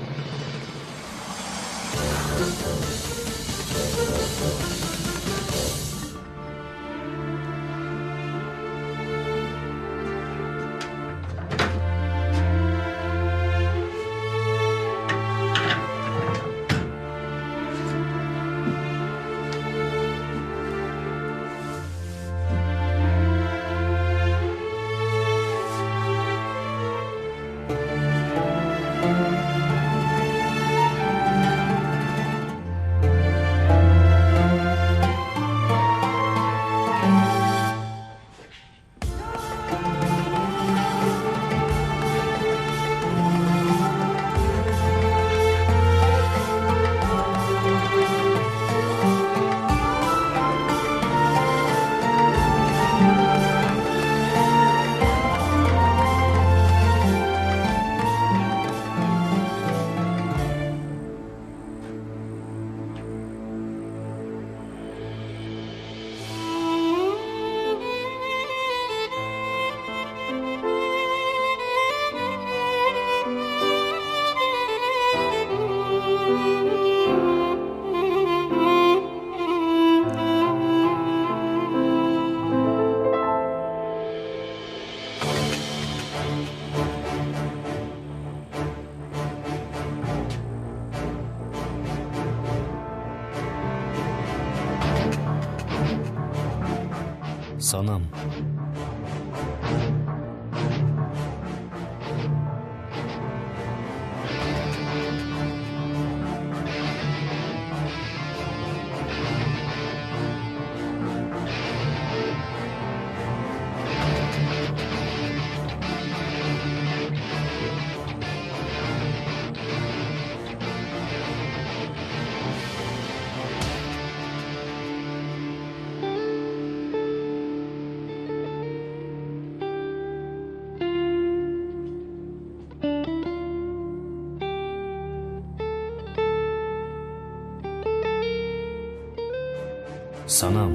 санам санам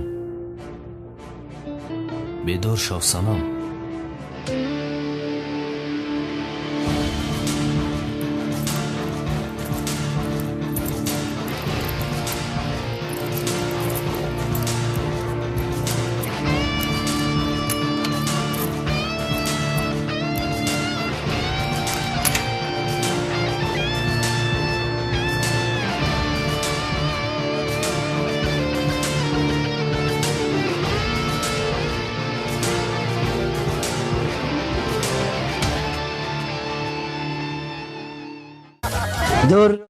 бедор шав санам دور